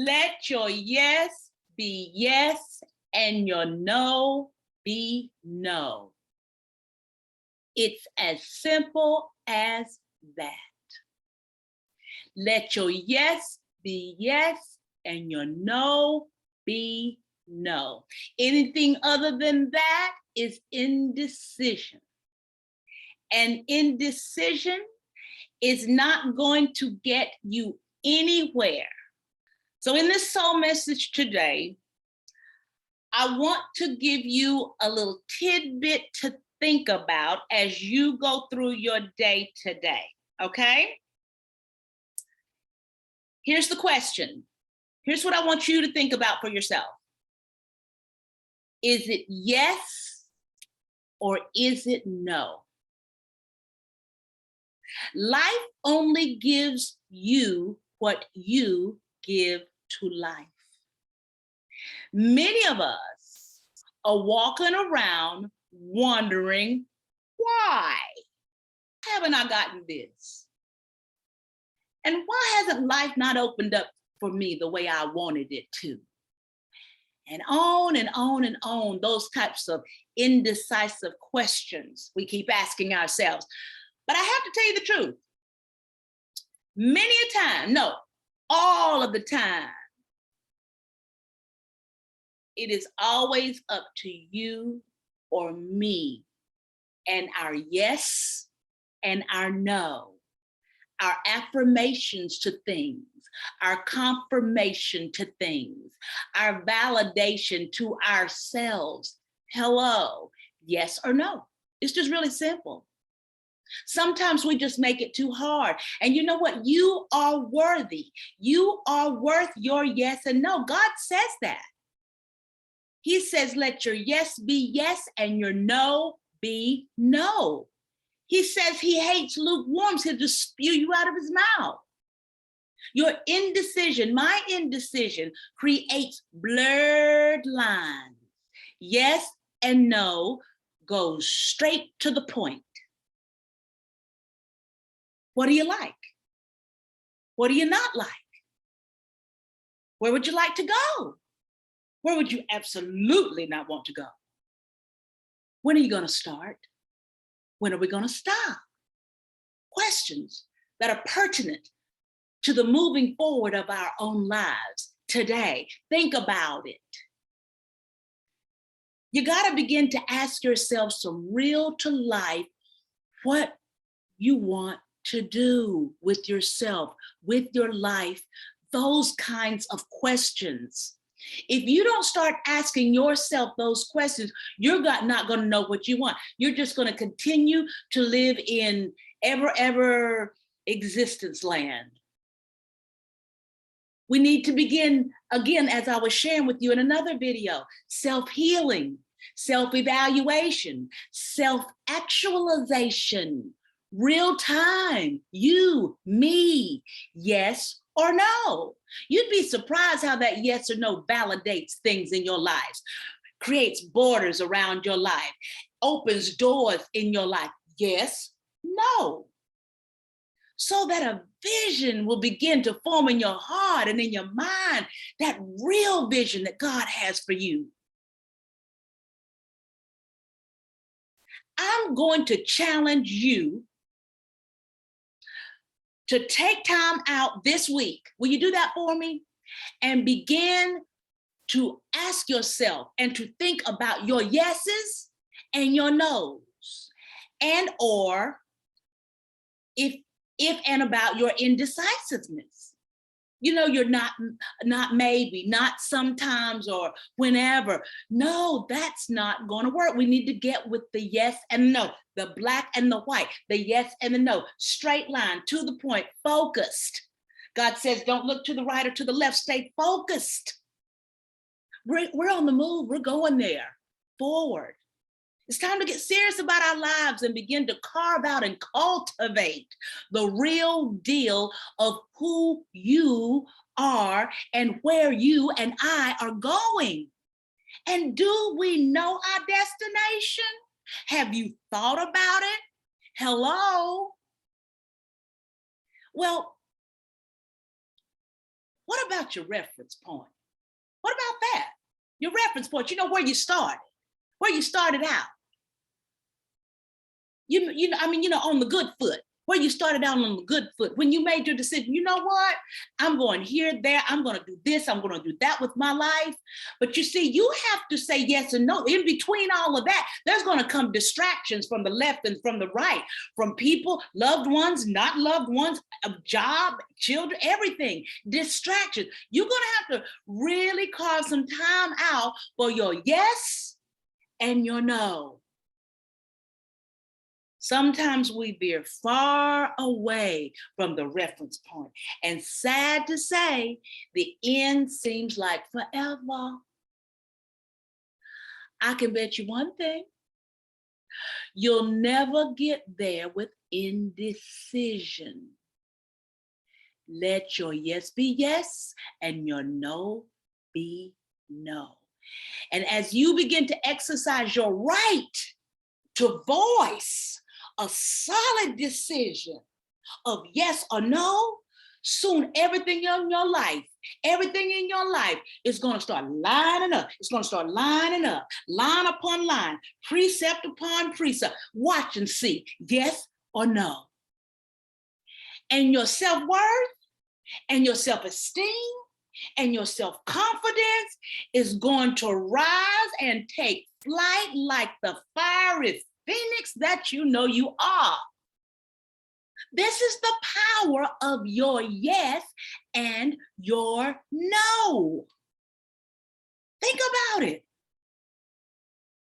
Let your yes be yes and your no be no. It's as simple as that. Let your yes be yes and your no be no. Anything other than that is indecision. And indecision is not going to get you anywhere. So in this soul message today, I want to give you a little tidbit to think about as you go through your day today, okay? Here's the question. Here's what I want you to think about for yourself. Is it yes or is it no? Life only gives you what you give to life. Many of us are walking around wondering, why haven't I gotten this? And why hasn't life not opened up for me the way I wanted it to? And on and on and on, those types of indecisive questions we keep asking ourselves. But I have to tell you the truth. Many a time, no, all of the time, it is always up to you or me and our yes and our no, our affirmations to things, our confirmation to things, our validation to ourselves. Hello, yes or no. It's just really simple. Sometimes we just make it too hard. And you know what? You are worthy. You are worth your yes and no. God says that. He says, let your yes be yes and your no be no. He says he hates lukewarms. He'll just spew you out of his mouth. Your indecision, my indecision, creates blurred lines. Yes and no goes straight to the point. What do you like? What do you not like? Where would you like to go? Where would you absolutely not want to go? When are you going to start? When are we going to stop? Questions that are pertinent to the moving forward of our own lives today. Think about it. You got to begin to ask yourself some real to life what you want to do with yourself, with your life, those kinds of questions. If you don't start asking yourself those questions, you're not going to know what you want. You're just going to continue to live in ever existence land. We need to begin, again, as I was sharing with you in another video, self-healing, self-evaluation, self-actualization, real time, you, me, yes or no. You'd be surprised how that yes or no validates things in your lives, creates borders around your life, opens doors in your life. Yes, no. So that a vision will begin to form in your heart and in your mind, that real vision that God has for you. I'm going to challenge you to take time out this week. Will you do that for me? And begin to ask yourself and to think about your yeses and your nos, and or if and about your indecisiveness. You know, you're not maybe, not sometimes or whenever. No, that's not going to work. We need to get with the yes and no, the black and the white, the yes and the no, straight line, to the point, focused. God says, don't look to the right or to the left, stay focused. We're on the move, we're going there, forward. It's time to get serious about our lives and begin to carve out and cultivate the real deal of who you are and where you and I are going. And do we know our destination? Have you thought about it? Hello? Well, What about your reference point? What about that? Your reference point, you know, where you started out. On the good foot, where you started out on the good foot. When you made your decision, you know what? I'm going here, there, I'm going to do this, I'm going to do that with my life. But you see, you have to say yes and no. In between all of that, there's going to come distractions from the left and from the right, from people, loved ones, not loved ones, a job, children, everything, distractions. You're going to have to really carve some time out for your yes and your no. Sometimes we veer far away from the reference point, and sad to say, the end seems like forever. I can bet you one thing, you'll never get there with indecision. Let your yes be yes and your no be no. And as you begin to exercise your right to voice a solid decision of yes or no, soon everything in your life is going to start lining up. It's going to start lining up, line upon line, precept upon precept. Watch and see, yes or no. And your self-worth and your self-esteem and your self-confidence is going to rise and take flight like the fiery phoenix that you know you are. This is the power of your yes and your no. Think about it.